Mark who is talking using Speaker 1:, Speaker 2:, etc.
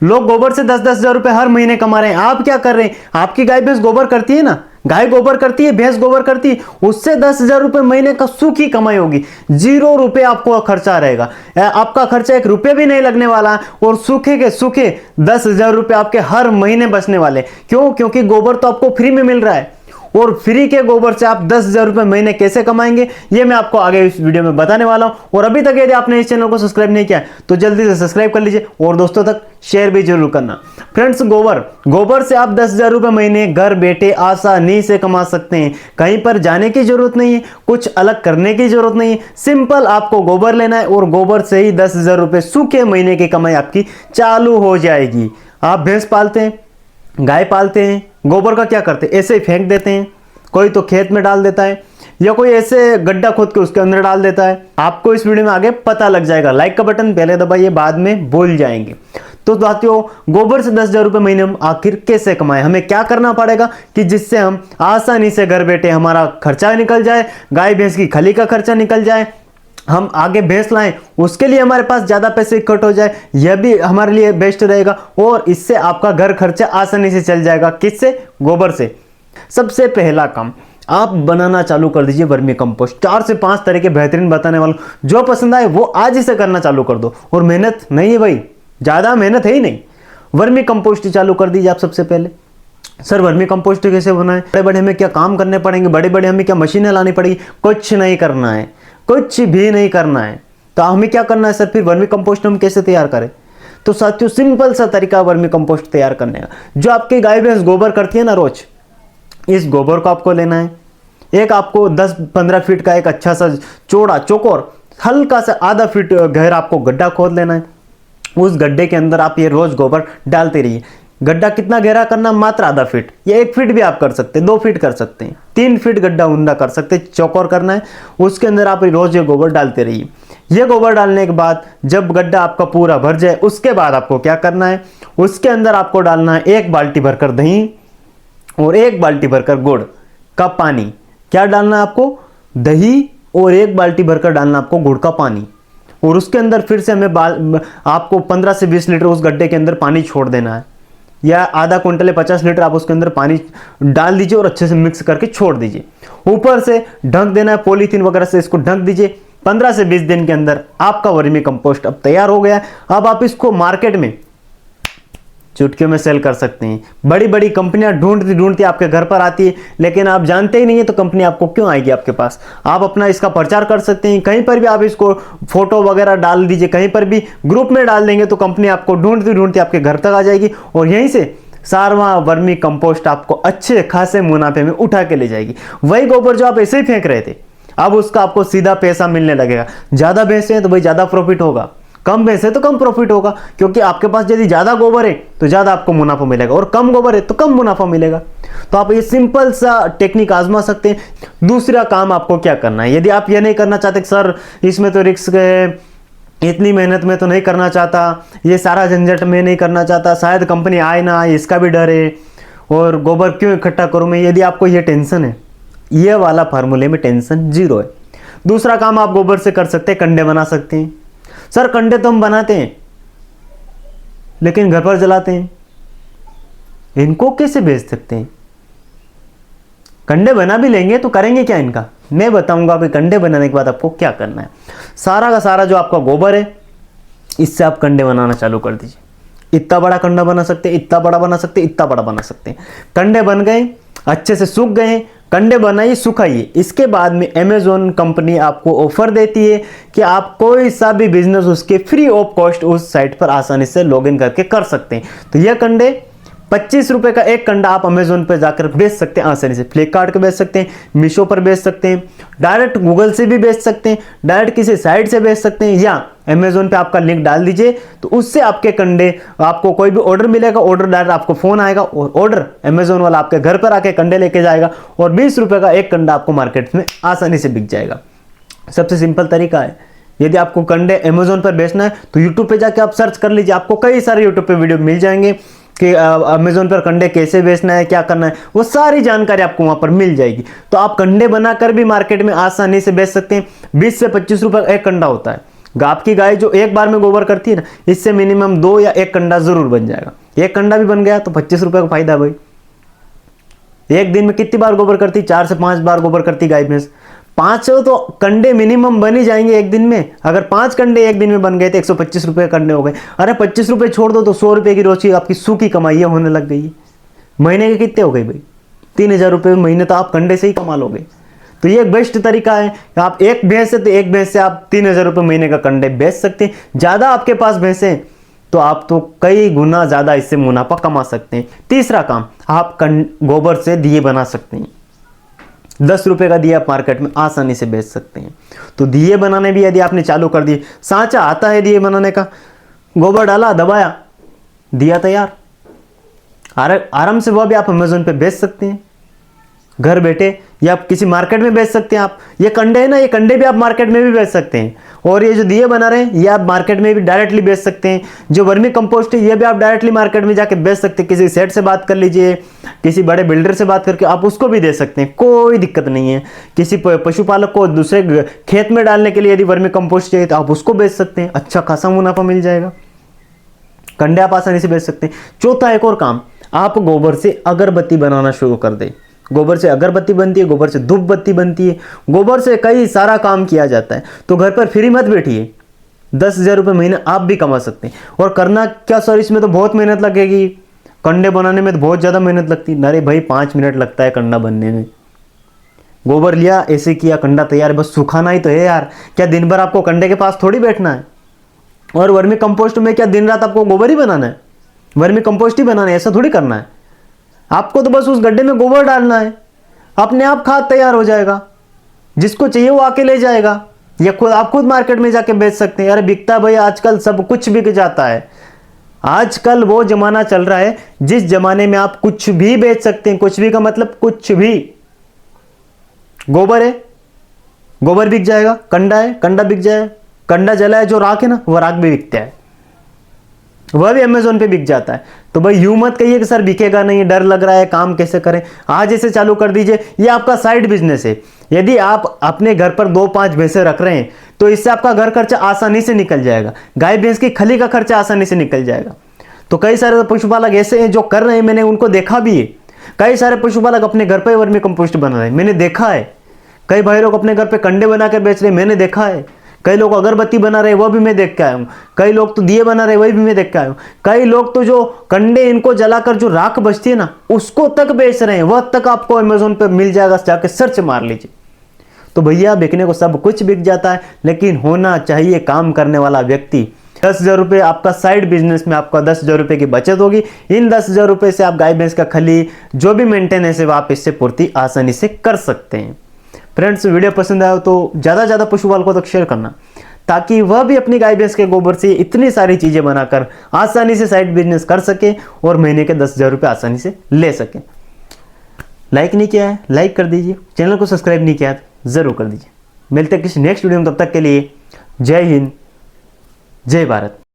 Speaker 1: लोग गोबर से 10-10 हजार रुपए हर महीने कमा रहे हैं। आप क्या कर रहे हैं? आपकी गाय भैंस गोबर करती है ना, गाय गोबर करती है, भैंस गोबर करती है, उससे 10,000 रुपए महीने का सूखी कमाई होगी। 0 रुपए आपको खर्चा रहेगा, आपका खर्चा 1 रुपये भी नहीं लगने वाला और सूखे के सूखे 10,000 रुपए आपके हर महीने बचने वाले। क्यों? क्योंकि गोबर तो आपको फ्री में मिल रहा है और फ्री के गोबर से आप 10,000 रुपए महीने कैसे कमाएंगे ये मैं आपको आगे इस वीडियो में बताने वाला हूं। और अभी तक यदि आपने इस चैनल को सब्सक्राइब नहीं किया तो जल्दी से सब्सक्राइब कर लीजिए और दोस्तों तक शेयर भी जरूर करना। फ्रेंड्स, गोबर से आप 10,000 रुपए महीने घर बैठे आसानी से कमा सकते हैं। कहीं पर जाने की जरूरत नहीं है, कुछ अलग करने की जरूरत नहीं है। सिंपल आपको गोबर लेना है और गोबर से ही 10,000 रुपए सूखे महीने की कमाई आपकी चालू हो जाएगी। आप भैंस पालते हैं, गाय पालते हैं, गोबर का क्या करते हैं? ऐसे ही फेंक देते हैं, कोई तो खेत में डाल देता है या कोई ऐसे गड्ढा खोद के उसके अंदर डाल देता है। आपको इस वीडियो में आगे पता लग जाएगा। लाइक का बटन पहले दबाइए, बाद में भूल जाएंगे। तो साथियों, गोबर से 10,000 रुपए महीने हम आखिर कैसे कमाएं? हमें क्या करना पड़ेगा कि जिससे हम आसानी से घर बैठे हमारा खर्चा निकल जाए, गाय भैंस की खली का खर्चा निकल जाए, हम आगे भैंस लाएं उसके लिए हमारे पास ज्यादा पैसे इकट्ठ हो जाए, यह भी हमारे लिए बेस्ट रहेगा। और इससे आपका घर खर्चा आसानी से चल जाएगा। किससे? गोबर से। सबसे पहला काम आप बनाना चालू कर दीजिए वर्मी कंपोस्ट। 4 से 5 तरह के बेहतरीन बताने वाला, जो पसंद आए वो आज ही से करना चालू कर दो। और मेहनत नहीं है भाई, ज्यादा मेहनत है ही नहीं। वर्मी कंपोस्ट चालू कर दीजिए आप सबसे पहले। सर वर्मी कंपोस्ट कैसे बनाएं? बड़े बड़े हमें क्या काम करने पड़ेंगे? बड़े बड़े हमें क्या मशीनें लानी पड़ेगी? कुछ नहीं करना है, कुछ भी नहीं करना है। तो हमें क्या करना है सर? फिर वर्मी कंपोस्ट हम कैसे तैयार करें? तो साथियों, सिंपल सा तरीका वर्मी कंपोस्ट तैयार करने का। जो आपकी गाय भैंस गोबर करती है ना रोज, इस गोबर को आपको लेना है। एक आपको 10-15 फीट का एक अच्छा सा चौड़ा चौकोर हल्का सा आधा फीट गहरा आपको गड्ढा खोद लेना है। उस गड्ढे के अंदर आप ये रोज गोबर डालते रहिए। गड्ढा कितना गहरा करना? मात्र आधा फीट या 1 फीट भी आप कर सकते हैं, 2 फीट कर सकते हैं, 3 फीट गड्ढा ऊंधा कर सकते हैं। चौकोर करना है, उसके अंदर आप रोज ये गोबर डालते रहिए। ये गोबर डालने के बाद जब गड्ढा आपका पूरा भर जाए, उसके बाद आपको क्या करना है? उसके अंदर आपको डालना है 1 बाल्टी भरकर दही और 1 बाल्टी भरकर गुड़ का पानी। क्या डालना है आपको? दही और 1 बाल्टी भरकर डालना आपको गुड़ का पानी। और उसके अंदर फिर से हमें आपको 15 से 20 लीटर उस गड्ढे के अंदर पानी छोड़ देना है, या आधा क्विंटल या 50 लीटर आप उसके अंदर पानी डाल दीजिए और अच्छे से मिक्स करके छोड़ दीजिए। ऊपर से ढक देना है, पॉलीथीन वगैरह से इसको ढक दीजिए। 15 से 20 दिन के अंदर आपका वर्मी कंपोस्ट अब तैयार हो गया है। अब आप इसको मार्केट में चुटकियों में सेल कर सकते हैं। बड़ी बड़ी कंपनियां ढूंढती ढूंढती आपके घर पर आती है, लेकिन आप जानते ही नहीं है तो कंपनी आपको क्यों आएगी आपके पास? आप अपना इसका प्रचार कर सकते हैं। कहीं पर भी आप इसको फोटो वगैरह डाल दीजिए, कहीं पर भी ग्रुप में डाल देंगे तो कंपनी आपको ढूंढती ढूंढती आपके घर तक आ जाएगी और यहीं से सारवा वर्मी कंपोस्ट आपको अच्छे खासे मुनाफे में उठा के ले जाएगी। वही गोबर जो आप ऐसे ही फेंक रहे थे, अब उसका आपको सीधा पैसा मिलने लगेगा। ज्यादा भैंसे हैं तो भाई ज्यादा प्रॉफिट होगा, कम भैंसे तो कम प्रॉफिट होगा, क्योंकि आपके पास यदि ज्यादा गोबर है तो ज्यादा आपको मुनाफा मिलेगा और कम गोबर है तो कम मुनाफा मिलेगा। तो आप ये सिंपल सा टेक्निक आजमा सकते हैं। दूसरा काम आपको क्या करना है? यदि आप ये नहीं करना चाहते सर इसमें तो रिस्क है, इतनी मेहनत में तो नहीं करना चाहता, ये सारा झंझट में नहीं करना चाहता, शायद कंपनी आए ना आए इसका भी डर है, और गोबर क्यों इकट्ठा करूं मैं, यदि आपको ये टेंशन है, ये वाला फार्मूले में टेंशन 0 है। दूसरा काम आप गोबर से कर सकते हैं, कंडे बना सकते हैं। सर कंडे तो हम बनाते हैं लेकिन घर पर जलाते हैं, इनको कैसे बेच सकते हैं? कंडे बना भी लेंगे तो करेंगे क्या इनका? मैं बताऊंगा कि कंडे बनाने के बाद आपको क्या करना है। सारा का सारा जो आपका गोबर है इससे आप कंडे बनाना चालू कर दीजिए। इतना बड़ा कंडा बना सकते हैं, इतना बड़ा बना सकते हैं, इतना बड़ा बना सकते हैं। कंडे बन गए, अच्छे से सूख गए, कंडे बनाइए, सुखाइए। इसके बाद में अमेज़न कंपनी आपको ऑफर देती है कि आप कोई सा भी बिजनेस उसके फ्री ऑफ कॉस्ट उस साइट पर आसानी से लॉगिन करके कर सकते हैं। तो यह कंडे 25 रुपए का एक कंडा आप अमेज़न पर जाकर बेच सकते हैं आसानी से। फ्लिपकार्ट पे बेच सकते हैं, मीशो पर बेच सकते हैं, डायरेक्ट गूगल से भी बेच सकते हैं, डायरेक्ट किसी साइट से बेच सकते हैं, या अमेज़न पे आपका लिंक डाल दीजिए तो उससे आपके कंडे, आपको कोई भी ऑर्डर मिलेगा, ऑर्डर डायरेक्ट आपको फोन आएगा और ऑर्डर अमेज़न वाला आपके घर पर आके कंडे लेके जाएगा और 20 रुपए का एक कंडा आपको मार्केट में आसानी से बिक जाएगा। सबसे सिंपल तरीका है। यदि आपको कंडे अमेज़न पर बेचना है तो यूट्यूब पे जाके आप सर्च कर लीजिए, आपको कई सारे यूट्यूब पे वीडियो मिल जाएंगे कि अमेज़न पर कंडे कैसे बेचना है, क्या करना है, वो सारी जानकारी आपको वहां पर मिल जाएगी। तो आप कंडे बनाकर भी मार्केट में आसानी से बेच सकते हैं। 20 से 25 रुपए एक कंडा होता है। आपकी गाय जो एक बार में गोबर करती है ना, इससे मिनिमम 2 या 1 कंडा जरूर बन जाएगा। 1 कंडा भी बन गया तो 25 रुपये का फायदा भाई। एक दिन में कितनी बार गोबर करती? 4 से 5 बार गोबर करती गाय भैंस। 5 तो कंडे मिनिमम बन ही जाएंगे एक दिन में। अगर 5 कंडे एक दिन में बन गए तो 125 रुपये कंडे हो गए। अरे 25 रुपये छोड़ दो तो 100 रुपये की रोज की आपकी सूखी कमाई होने लग गई है। महीने के कितने हो गए भाई? 3000 रुपये महीने तो आप कंडे से ही कमा लोगे। तो ये एक बेस्ट तरीका है। आप एक भैंस है तो एक भैंस से आप 3000 रुपये महीने का कंडे बेच सकते हैं। ज़्यादा आपके पास भैंस है तो आप तो कई गुना ज़्यादा इससे मुनाफा कमा सकते हैं। तीसरा काम, आप गोबर से दिए बना सकते हैं। 10 रुपये का दिया आप मार्केट में आसानी से बेच सकते हैं। तो दिए बनाने भी यदि आपने चालू कर दिए, सांचा आता है दिए बनाने का, गोबर डाला, दबाया, दिया तैयार। आराम से वह भी आप अमेजोन पे बेच सकते हैं घर बैठे, या आप किसी मार्केट में बेच सकते हैं। आप ये कंडे है ना, ये कंडे भी आप मार्केट में भी बेच सकते हैं। और ये जो दिए बना रहे हैं ये आप मार्केट में भी डायरेक्टली बेच सकते हैं। जो वर्मी कंपोस्ट है ये भी आप डायरेक्टली मार्केट में जाके बेच सकते हैं। किसी सेट से बात कर लीजिए, किसी बड़े बिल्डर से बात करके आप उसको भी दे सकते हैं, कोई दिक्कत नहीं है। किसी पशुपालक को दूसरे खेत में डालने के लिए यदि वर्मी कंपोस्ट चाहिए तो आप उसको बेच सकते हैं, अच्छा खासा मुनाफा मिल जाएगा। कंडे आप आसानी से बेच सकते हैं। चौथा एक और काम, आप गोबर से अगरबत्ती बनाना शुरू कर दें। गोबर से अगरबत्ती बनती है, गोबर से धूप बत्ती बनती है, गोबर से कई सारा काम किया जाता है। तो घर पर फ्री मत बैठिए, 10,000 रुपये महीना आप भी कमा सकते हैं। और करना क्या सर, इसमें तो बहुत मेहनत लगेगी, कंडे बनाने में तो बहुत ज़्यादा मेहनत लगती है। अरे भाई 5 मिनट लगता है कंडा बनने में। गोबर लिया, ऐसे किया, कंडा तैयार, बस सुखाना ही तो है यार। क्या दिन भर आपको कंडे के पास थोड़ी बैठना है? और वर्मी कंपोस्ट में क्या दिन रात आपको गोबर ही बनाना है? वर्मी कंपोस्ट ही बनाना है, ऐसा थोड़ी करना है। आपको तो बस उस गड्ढे में गोबर डालना है, अपने आप खाद तैयार हो जाएगा। जिसको चाहिए वो आके ले जाएगा, या खुद आप खुद मार्केट में जाके बेच सकते हैं। अरे बिकता है भाई, आजकल सब कुछ बिक जाता है। आजकल वो जमाना चल रहा है जिस जमाने में आप कुछ भी बेच सकते हैं। कुछ भी का मतलब कुछ भी। गोबर है, गोबर बिक जाएगा। कंडा है, कंडा बिक जाए। कंडा जला है जो राख है ना, वो राख भी बिकता है, वह भी अमेजोन पे बिक जाता है। तो भाई यूं मत कहिए कि सर बिकेगा नहीं, डर लग रहा है, काम कैसे करें। आज इसे चालू कर दीजिए, ये आपका साइड बिजनेस है। यदि आप अपने घर पर 2-5 भैंसे रख रहे हैं तो इससे आपका घर खर्चा आसानी से निकल जाएगा। गाय भैंस की खली का खर्चा आसानी से निकल जाएगा। तो कई सारे पशुपालक ऐसे हैं जो कर रहे हैं, मैंने उनको देखा भी है। कई सारे पशुपालक अपने घर पर वर्मी कंपोस्ट बना रहे हैं, मैंने देखा है। कई भाई लोग अपने घर पर कंडे बनाकर बेच रहे हैं, मैंने देखा है। कई लोग अगरबत्ती बना रहे वो भी मैं देख के आया हूँ। कई लोग तो दिए बना रहे वही भी मैं देख के आया हूँ। कई लोग तो जो कंडे इनको जलाकर जो राख बचती है ना, उसको तक बेच रहे हैं। वह तक आपको अमेजोन पे मिल जाएगा, जाके सर्च मार लीजिए। तो भैया बिकने को सब कुछ बिक जाता है, लेकिन होना चाहिए काम करने वाला व्यक्ति। 10,000 रुपये आपका साइड बिजनेस में आपका 10,000 रुपये की बचत होगी। इन 10,000 रुपये से आप गाय भैंस का खली जो भी मेंटेनेंस है आप इससे पूर्ति आसानी से कर सकते हैं। फ्रेंड्स, वीडियो पसंद आया तो ज़्यादा ज़्यादा पशुपालकों तक शेयर करना, ताकि वह भी अपनी गाय भैंस के गोबर से इतनी सारी चीज़ें बनाकर आसानी से साइड बिजनेस कर सके और महीने के 10,000 रुपये आसानी से ले सके। लाइक नहीं किया है, लाइक कर दीजिए। चैनल को सब्सक्राइब नहीं किया है, ज़रूर कर दीजिए। मिलते हैं किसी नेक्स्ट वीडियो में, तब तक के लिए जय हिंद, जय भारत।